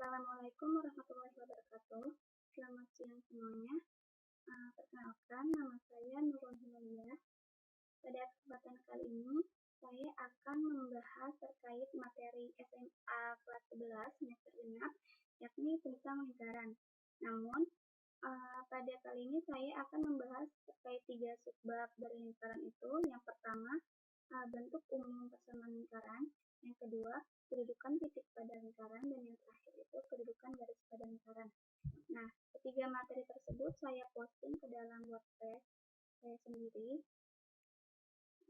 Assalamualaikum warahmatullahi wabarakatuh. Selamat siang semuanya. Perkenalkan, nama saya Nurul Hilaliah. Pada kesempatan kali ini, saya akan membahas terkait materi SMA kelas 11 semester genap, yakni tentang lingkaran. Namun, pada kali ini saya akan membahas terkait 3 subbab dari lingkaran itu. Yang pertama, bentuk umum persamaan lingkaran. Yang kedua, kedudukan titik pada lingkaran, dan yang terakhir itu kedudukan garis pada lingkaran. Nah, ketiga materi tersebut saya posting ke dalam WordPress saya sendiri.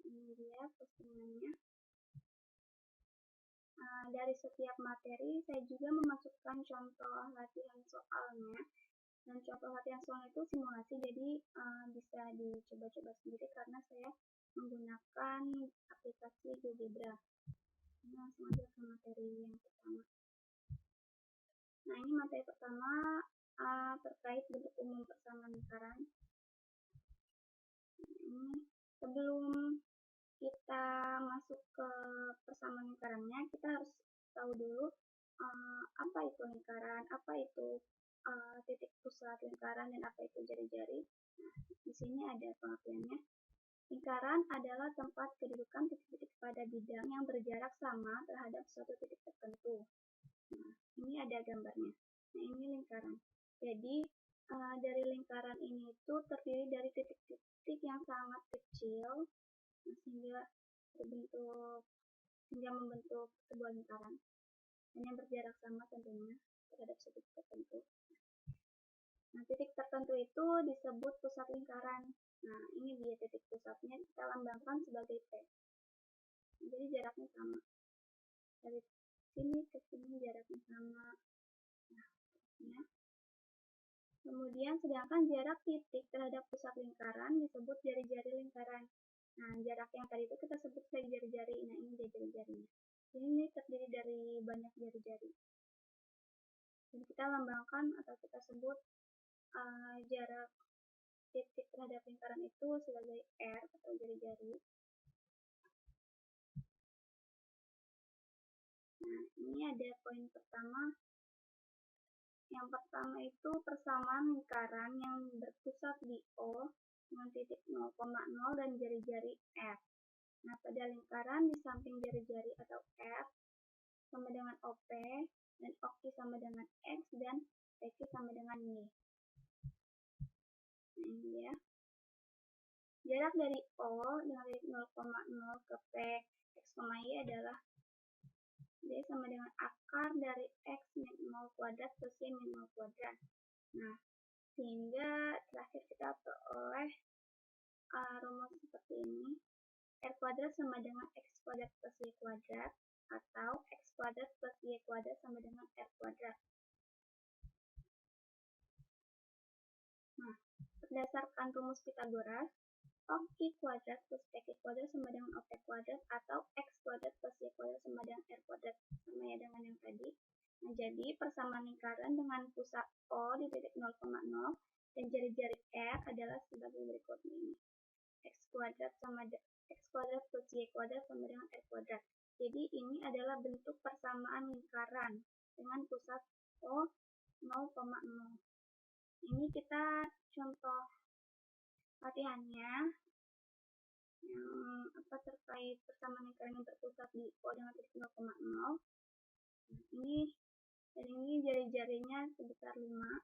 Ini dia postingannya. Dari setiap materi saya juga memasukkan contoh latihan soalnya, dan contoh latihan soalnya itu simulasi, jadi bisa dicoba-coba sendiri karena saya menggunakan aplikasi GeoGebra. Langsung aja ke materi yang pertama. Nah, ini materi pertama terkait bentuk umum persamaan lingkaran. Ini sebelum kita masuk ke persamaan lingkarannya, kita harus tahu dulu apa itu lingkaran, apa itu titik pusat lingkaran, dan apa itu jari-jari. Nah, di sini ada pengertiannya. Lingkaran adalah tempat kedudukan titik-titik pada bidang yang berjarak sama terhadap suatu titik tertentu. Nah, ini ada gambarnya. Nah, ini lingkaran. Jadi, dari lingkaran ini itu terdiri dari titik-titik yang sangat kecil, sehingga membentuk sebuah lingkaran. Dan yang berjarak sama tentunya terhadap suatu titik tertentu. Nah, titik tertentu itu disebut pusat lingkaran. Nah, ini dia titik pusatnya, kita lambangkan sebagai P. Jadi jaraknya sama. Dari sini ke sini jaraknya sama. Nah, ya. Kemudian sedangkan jarak titik terhadap pusat lingkaran disebut jari-jari lingkaran. Nah, jarak yang tadi itu kita sebut sebagai jari-jari. Nah, ini jari-jarinya. Ini terdiri dari banyak jari-jari. Dan kita lambangkan atau kita sebut jarak titik terhadap lingkaran itu sebagai R atau jari-jari. Nah, ini ada poin pertama. Yang pertama itu persamaan lingkaran yang berpusat di O dengan titik 0,0 dan jari-jari R. Nah, pada lingkaran di samping jari-jari atau R sama dengan OP, dan OQ sama dengan X, dan PQ sama dengan Y. Nah, ini ya. Jarak dari O dengan titik 0,0 ke P, X, Y adalah D sama dengan akar dari X min 0 kuadrat plus Y min 0 kuadrat. Nah, sehingga terakhir kita peroleh rumus seperti ini. R kuadrat sama dengan X kuadrat plus Y kuadrat, atau X kuadrat plus Y kuadrat sama dengan R kuadrat. Nah, berdasarkan rumus Pythagoras, OQ kuadrat plus PQ kuadrat sama dengan OP kuadrat, atau X kuadrat plus Y kuadrat sama dengan R kuadrat, sama ya dengan yang tadi. Nah, jadi persamaan lingkaran dengan pusat O di titik 0,0 dan jari-jari R adalah sebagai berikut ini. X kuadrat plus Y kuadrat sama dengan R kuadrat. Jadi ini adalah bentuk persamaan lingkaran dengan pusat O 0,0. Ini kita contoh latihannya yang terkait persamaan lingkaran yang berpusat di O dengan titik 0,0. Nah, ini jari-jarinya sebesar 5. Nah,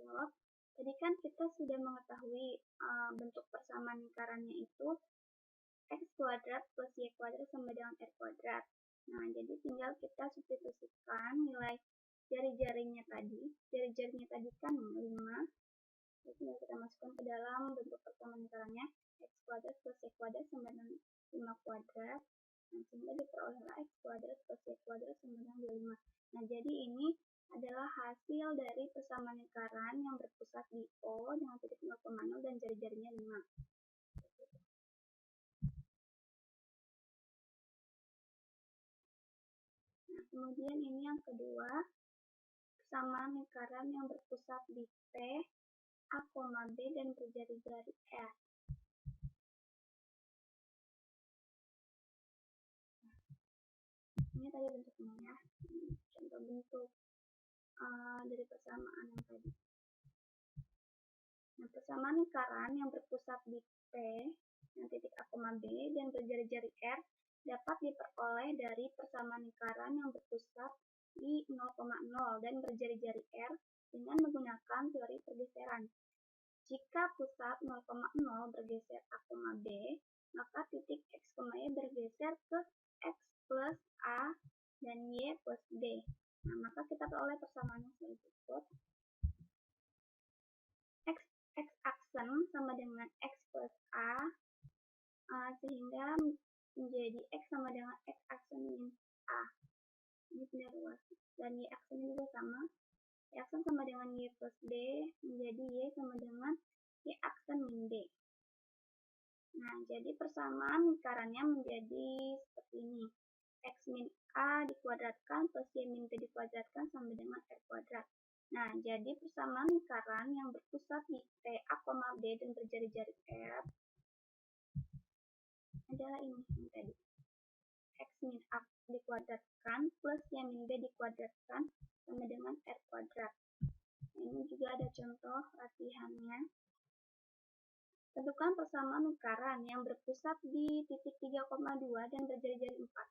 jawab. Tadi kan kita sudah mengetahui bentuk persamaan lingkarannya itu X kuadrat plus Y kuadrat sama dengan R kuadrat. Nah, jadi tinggal kita substitusikan nilai jari-jarinya tadi. Jari-jarinya tadi kan 5. Jadi tinggal kita masukkan ke dalam bentuk persamaan lingkarannya. X kuadrat plus Y kuadrat sama dengan 5 kuadrat. Nah, sehingga diperolehlah X kuadrat plus Y kuadrat sama dengan 25. Nah, jadi ini adalah hasil dari persamaan lingkaran yang berpusat di O dengan titik 0,0 dan jari-jarinya 5. Nah, kemudian ini yang kedua, persamaan lingkaran yang berpusat di P, A, B, dan berjari-jari R. Ini ini tadi bentuknya ya. Contoh bentuk dari persamaan yang tadi. Nah, persamaan lingkaran yang berpusat di P, yang titik A, B, dan berjari-jari R dapat diperoleh dari persamaan lingkaran yang berpusat di 0,0 dan berjari-jari R dengan menggunakan teori pergeseran. Jika pusat 0,0 bergeser A, B, maka titik X, Y bergeser ke X plus A dan Y plus B. Nah, maka kita peroleh persamaan yang berikut. X aksen sama dengan X plus A, sehingga menjadi X sama dengan X aksen min A. Ini benar luas. Dan Y aksen juga sama. Y aksen sama dengan Y plus B, menjadi Y sama dengan Y aksen min B. Nah, jadi persamaan lingkarannya menjadi seperti ini. X min A dikuadratkan plus Y min B dikuadratkan sama dengan R kuadrat. Nah, jadi persamaan lingkaran yang berpusat di P, A, B dan berjari-jari R adalah ini yang tadi. X min A dikuadratkan plus Y min B dikuadratkan sama dengan R kuadrat. Nah, ini juga ada contoh latihannya. Tentukan persamaan lingkaran yang berpusat di titik 3,2 dan berjari-jari 4.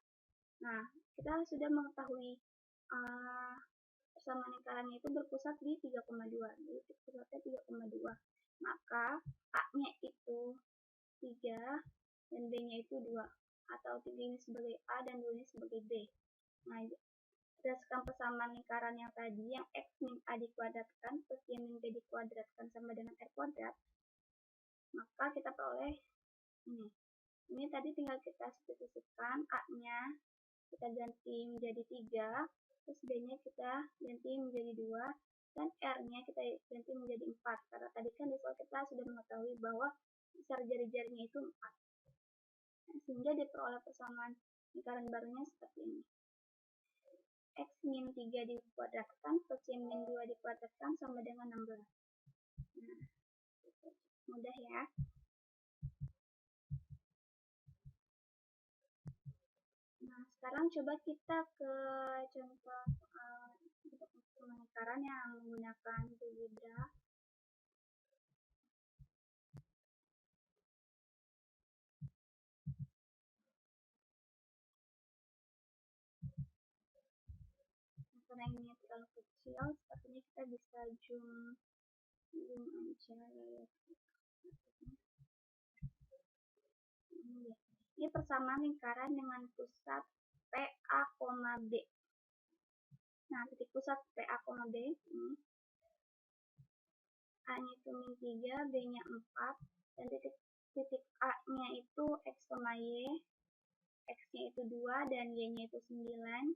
Nah, kita sudah mengetahui persamaan lingkarannya itu berpusat di 3,2. Jadi pusatnya 3,2. Maka A-nya itu 3 dan B-nya itu 2. Atau 3 ini sebagai A dan 2 ini sebagai B. Nah, berdasarkan persamaan lingkaran yang tadi, yang X min A dikuadratkan plus Y min B dikuadratkan sama dengan R kuadrat, maka kita peroleh ini. Ini tadi tinggal kita substitusikan. A-nya kita ganti menjadi 3, terus B-nya kita ganti menjadi 2, dan R-nya kita ganti menjadi 4. Karena tadi kan di soal kita sudah mengetahui bahwa besar jari-jarinya itu 4. Nah, sehingga diperoleh persamaan lingkaran barunya seperti ini. X min 3 dikuadratkan plus Y min 2 dikuadratkan sama dengan 16. Nah, mudah ya. Nah, sekarang coba kita ke contoh bentuk persamaan lingkaran yang menggunakan GeoGebra. Nah, karena ini terlalu kecil, sepertinya kita bisa zoom aja layar. Ini persamaan lingkaran dengan pusat PA, B. Nah, titik pusat PA, B ini. A-nya itu min 3, B-nya 4, dan titik A-nya itu X, Y. X-nya itu 2 dan Y-nya itu 9.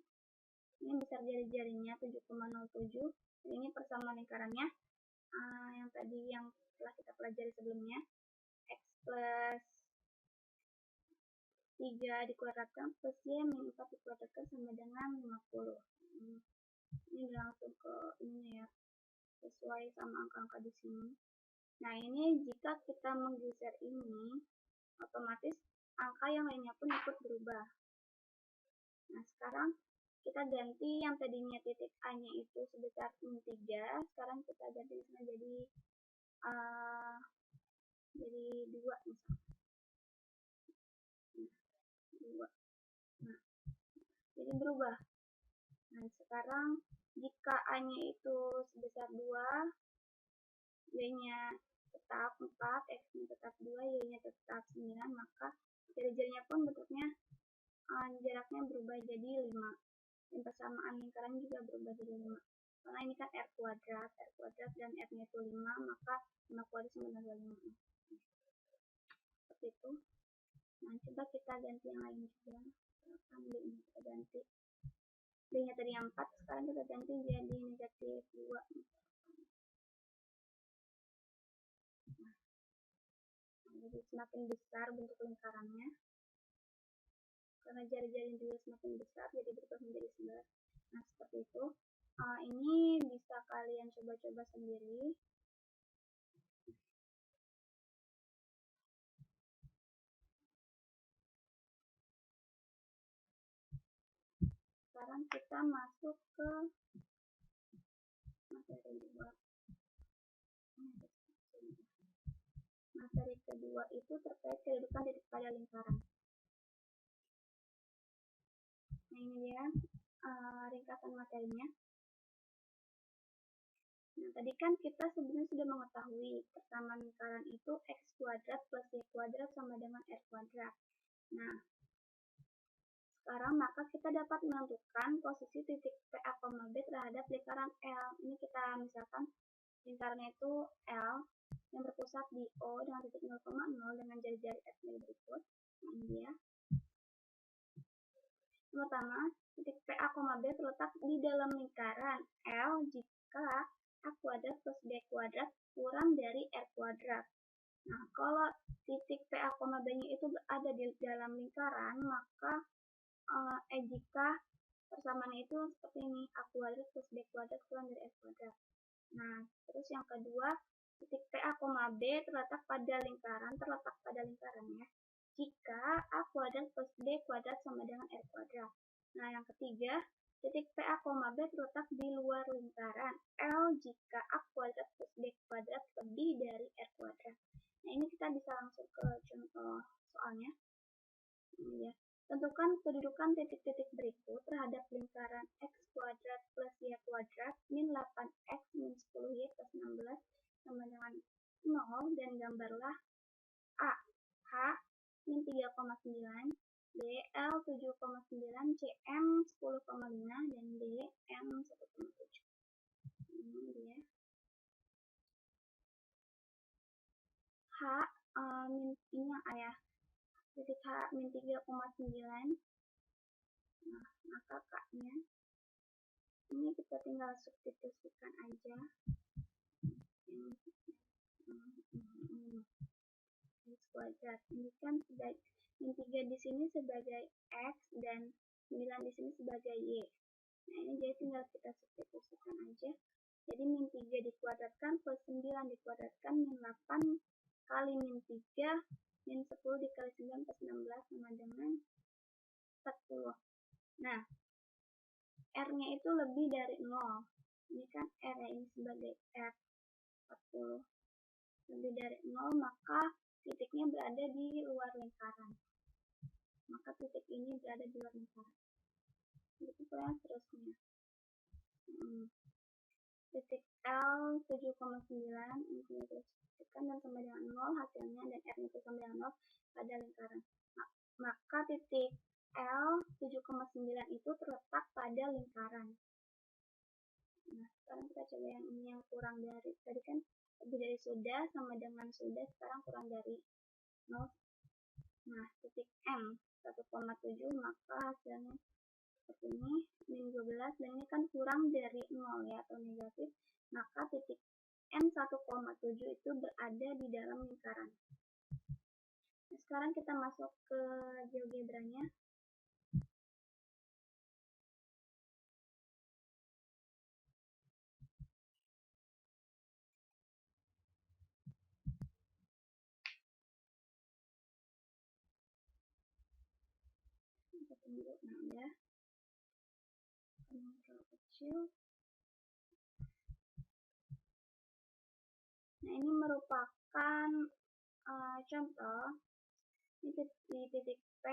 Ini besar jari-jarinya 7,07. Dan ini persamaan lingkarannya yang tadi yang telah kita pelajari sebelumnya. X plus 3 dikuadratkan plus Y min 4 dikuadratkan sama dengan 50. Ini langsung ke ini ya, sesuai sama angka-angka di sini. Nah, ini jika kita menggeser ini, otomatis angka yang lainnya pun ikut berubah. Nah, sekarang kita ganti yang tadinya titik A-nya itu sebesar min 3, sekarang kita ganti di sana jadi 2 misalnya. 2. Nah, jadi berubah. Nah, sekarang jika A-nya itu sebesar 2, B-nya tetap 4, X-nya tetap 2, Y-nya tetap 9, maka jari-jarinya pun bentuknya jaraknya berubah jadi 5. Dan persamaan lingkaran juga berubah jadi 5. Karena ini kan R kuadrat dan R-nya itu 5, maka 5 kuadrat sama dengan 5. Seperti itu. Nah, coba kita ganti yang lain juga. B-nya kita ganti. B-nya tadi yang 4, sekarang kita ganti jadi negatif 2. Jadi semakin besar bentuk lingkarannya. Karena jari-jari juga semakin besar, jadi berubah menjadi 11. Nah, seperti itu. Ini bisa kalian coba-coba sendiri. sekarang kita masuk ke materi 2. Materi kedua itu terkait kedudukan titik pada lingkaran. Nah, ini dia ringkasan materinya. Nah, tadi kan kita sebenarnya sudah mengetahui persamaan lingkaran itu x kuadrat plus y kuadrat sama dengan r kuadrat. Nah, sekarang maka kita dapat menentukan posisi titik PA, B terhadap lingkaran L. Ini kita misalkan lingkarannya itu L yang berpusat di O dengan titik 0,0 dengan jari-jari X berikut. Nah, ini dia. Yang pertama, titik PA, B terletak di dalam lingkaran L jika A kuadrat plus B kuadrat kurang dari R kuadrat. Nah, kalau titik PA, B-nya itu berada di dalam lingkaran, maka jika persamaannya itu seperti ini, A kuadrat plus B kuadrat kurang dari R kuadrat. Nah, terus yang kedua, titik PA, B terletak pada lingkaran ya, jika A kuadrat plus B kuadrat sama dengan R kuadrat. Nah, yang ketiga, titik PA, B terletak di luar lingkaran L jika A kuadrat plus B kuadrat lebih dari R kuadrat. Nah, ini kita bisa langsung ke contoh soalnya. Ini ya. Tentukan kedudukan titik-titik berikut terhadap lingkaran x kuadrat plus y kuadrat min 8x min 10y plus 16 sama dengan 0 dan gambarlah A, H min 3,9, B, L 7,9, C, M 10,5, dan D, M 1,7. Ini dia. H min ini yang A ya. Titik H min 3,9. Nah, maka K-nya ini kita tinggal substitusikan aja. X kuadrat. Ini kan min 3 di sini sebagai X dan 9 di sini sebagai Y. Nah, ini jadi tinggal kita substitusikan aja. Jadi min 3 dikuadratkan plus 9 dikuadratkan min 8 kali min 3 min 10 dikali 9 plus 16 sama dengan 40. Nah, R-nya itu lebih dari 0. Ini kan R ya, ini sebagai R 40. Lebih dari 0, maka titiknya berada di luar lingkaran. Maka titik ini berada di luar lingkaran. Begitu pula seterusnya. Titik L 7,9 ini ditentukan dan sama dengan 0 hasilnya, dan R itu sama dengan 0 pada lingkaran. Maka titik L 7,9 itu terletak pada lingkaran. Nah, sekarang kita coba yang ini yang kurang dari, tadi kan lebih dari sudah sama dengan sudah, sekarang kurang dari 0. Nah, titik M 1,7 maka hasilnya seperti ini, min 12, dan ini kan kurang dari 0 ya, atau negatif, maka titik M 1,7 itu berada di dalam lingkaran. Nah, sekarang kita masuk ke GeoGebra-nya. Kita tunggu, nah ya, terlalu kecil. Nah, ini merupakan contoh di titik P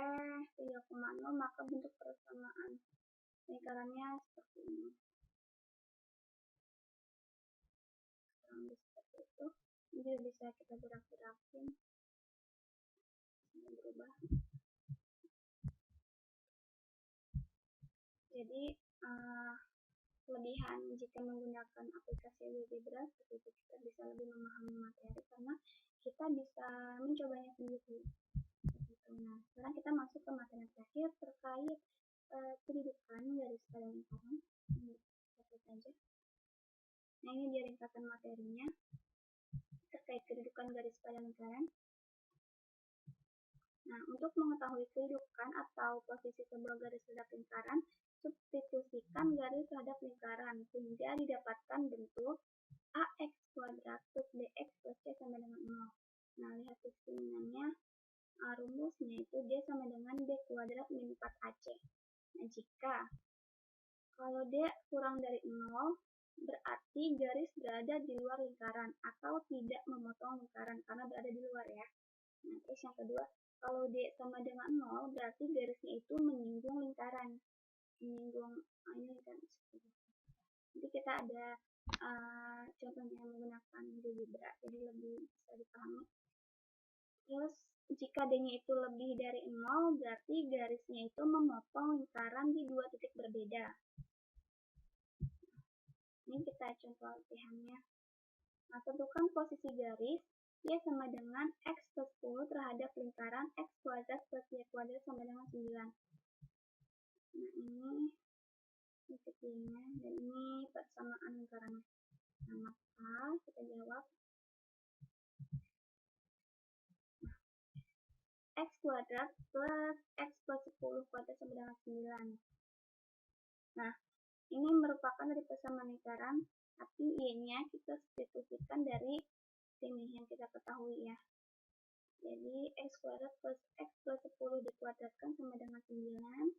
3,0, maka bentuk persamaan lingkarannya seperti ini. Seperti itu. Ini bisa kita gerak-gerakin sampai berubah. Jadi kelebihan jika menggunakan aplikasi GeoGebra seperti itu, kita bisa lebih memahami materi karena kita bisa mencobanya sendiri. Nah, sekarang kita masuk ke materi terakhir terkait kedudukan garis pada lingkaran. Ini kita saja. Nah, ini dia ringkasan materinya terkait kedudukan garis pada lingkaran. Nah, untuk mengetahui kedudukan atau posisi sebuah garis terhadap lingkaran, substitusikan garis terhadap lingkaran sehingga didapatkan bentuk AX kuadrat plus BX plus C sama dengan 0. Nah, lihat diskriminan-nya, rumusnya itu D sama dengan B kuadrat min 4AC. Nah, jika Kalau D kurang dari 0, berarti garis berada di luar lingkaran atau tidak memotong lingkaran karena berada di luar ya. Nah, terus yang kedua, kalau D sama dengan 0, berarti garisnya itu menyinggung lingkaran. Menyinggung ini lingkaran. Jadi kita ada contohnya menggunakan GeoGebra, jadi lebih bisa dipahami. Terus jika D-nya itu lebih dari 0, berarti garisnya itu memotong lingkaran di dua titik berbeda. Ini kita contoh latihannya. Nah, tentukan posisi garis Y sama dengan X plus 10 terhadap lingkaran X kuadrat plus Y kuadrat sama dengan 9. Nah, ini titik Y-nya, dan ini persamaan lingkarannya. Nah, maka kita jawab X kuadrat plus X plus 10 kuadrat sama dengan 9. Nah, ini merupakan dari persamaan lingkaran, tapi Y-nya kita substitusikan dari sini yang kita ketahui ya. Jadi X kuadrat plus X plus 10 dikuadratkan sama dengan 9.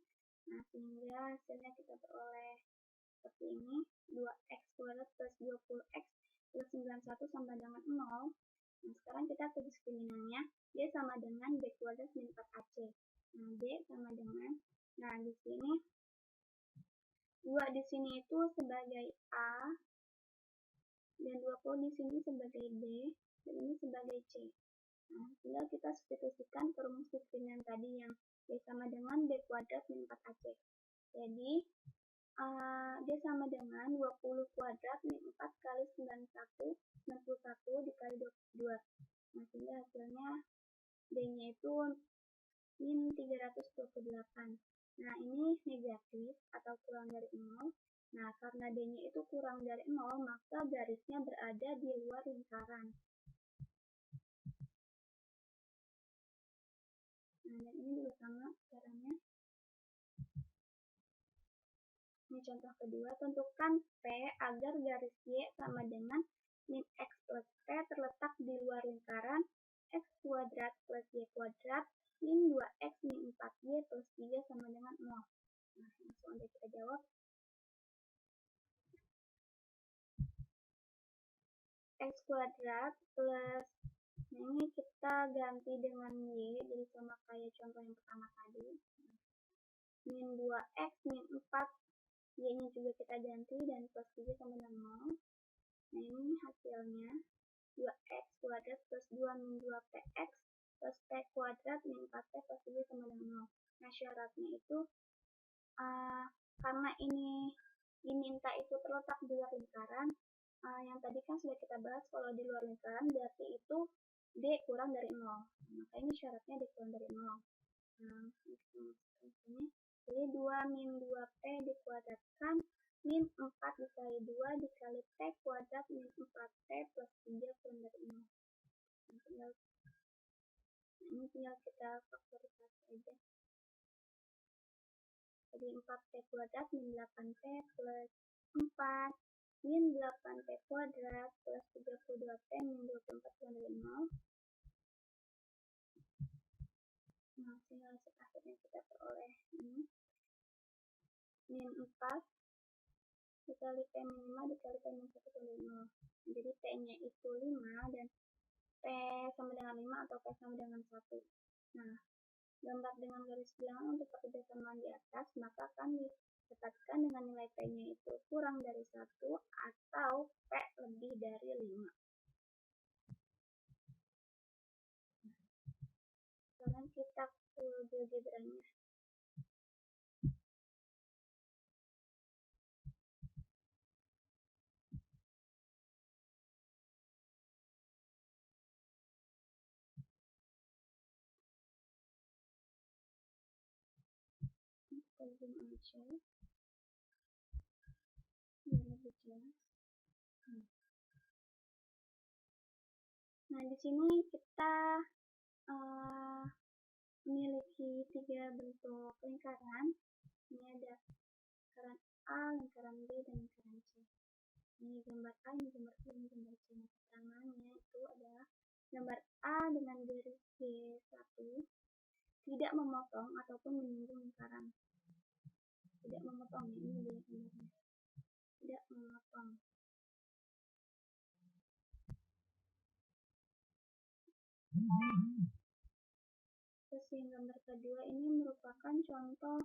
Nah, sehingga hasilnya kita peroleh seperti ini. 2X kuadrat plus 20X plus 91 sama dengan 0. Nah, sekarang kita ke diskriminannya. D sama dengan B kuadrat min 4AC. Nah, D sama dengan, nah di sini 2 di sini itu sebagai A, dan 20 di sini sebagai B, dan ini sebagai C. Nah, tinggal kita substitusikan ke rumus diskriminan tadi yang D sama dengan B kuadrat min 4AC. Jadi, D sama dengan 20 kuadrat min 4 kali 91, 61 dikali 22. Nah, sehingga hasilnya D-nya itu min 328. Nah, ini negatif atau kurang dari 0. Nah, karena D-nya itu kurang dari 0, maka garisnya berada di luar lingkaran. Nah, dan ini juga sama caranya. Ini contoh kedua, tentukan P agar garis Y sama dengan min X plus P terletak di luar lingkaran X kuadrat plus Y kuadrat min 2X min 4Y plus 3 sama dengan 0. Nah, langsung aja kita jawab. X kuadrat plus, nah ini kita ganti dengan Y, jadi sama kayak contoh yang pertama tadi. Min 2X min 4, Y-nya juga kita ganti, dan plus 3 sama dengan 0. Nah, ini hasilnya 2X kuadrat plus 2 min 2PX plus P kuadrat min 4P plus 3 sama dengan 0. Nah, syaratnya itu karena ini diminta itu terletak di luar lingkaran, yang tadi kan sudah kita bahas, kalau di luar lingkaran berarti itu D kurang dari 0. Maka ini syaratnya D kurang dari 0. Nah, ini jadi 2 min 2P dikuadratkan min 4 dikali 2 dikali P kuadrat min 4P plus 3 kurang dari 0. Nah, ini tinggal kita faktorisasi aja. Jadi 4P kuadrat min 8P plus 4 min 8P kuadrat plus 32P min 24 kurang dari 0. Nah, tinggal akhirnya kita peroleh ini min 4 dikali P min 5 dikali P min 1 kurang dari 0. Jadi P-nya itu 5 dan P sama dengan 5 atau P sama dengan 1. Nah, gambar dengan garis bilangan untuk persamaan di atas, maka akan didapatkan dengan nilai P-nya itu kurang dari 1 atau P lebih dari 5. Sekarang kita ke GeoGebra-nya. Kita zoom aja biar lebih jelas. Nah, di sini kita memiliki 3 bentuk lingkaran. Ini ada lingkaran A, lingkaran B, dan lingkaran C. Ini gambar A, ini gambar B, ini gambar C. Nah, keterangannya itu adalah gambar A dengan garis G1 tidak memotong ataupun menyinggung lingkaran. tidak memotong. Ini dia gambarnya, tidak memotong. Terus yang gambar kedua ini merupakan contoh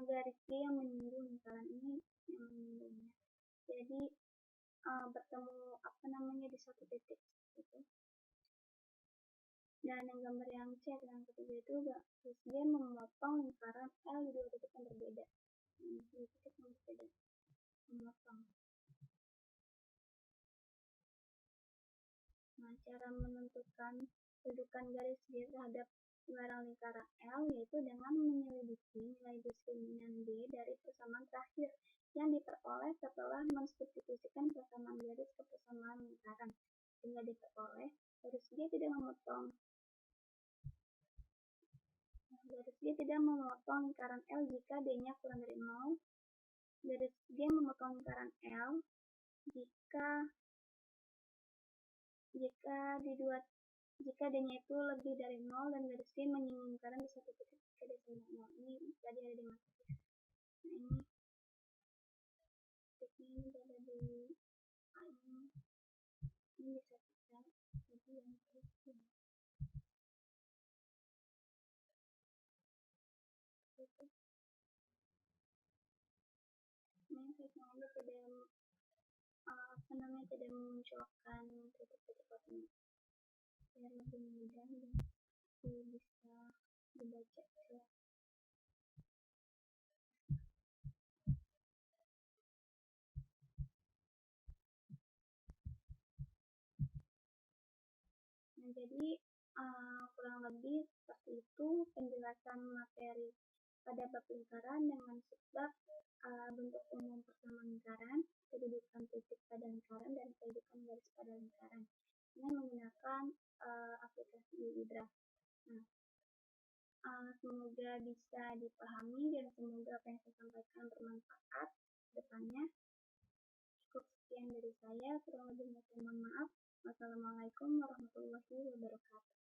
garis G yang menyinggung lingkaran ini yang menyinggungnya. Jadi bertemu di satu titik gitu. Dan yang gambar yang C atau yang ketiga itu garis G memotong lingkaran L di dua titik yang berbeda. Dua titik yang berbeda, memotong. Nah, cara menentukan kedudukan garis G terhadap garang lingkaran L yaitu dengan menyelidiki nilai diskriminan B dari persamaan terakhir yang diperoleh setelah mensubstitusikan persamaan garis ke persamaan lingkaran, sehingga diperoleh garis G tidak memotong. Garis G tidak memotong lingkaran L jika D-nya kurang dari 0. Garis G memotong lingkaran L jika D-nya itu lebih dari 0 dan garis G menyinggung lingkaran di satu titik jika D sama 0. Ini tadi ada di masuk ya. Nah, ini berada di A ini bisa kita jadi yang terus. Ini saya tidak memunculkan titik-titik koordinat biar lebih mudah dan bisa dibaca ya. Nah, jadi kurang lebih seperti itu penjelasan materi pada bab lingkaran dengan subbab bentuk umum persamaan lingkaran, kedudukan titik pada lingkaran, dan kedudukan garis pada lingkaran dengan menggunakan aplikasi UIDRA. Nah, semoga bisa dipahami dan semoga apa yang saya sampaikan bermanfaat ke depannya. Cukup sekian dari saya, kurang lebihnya saya mohon maaf. Wassalamualaikum warahmatullahi wabarakatuh.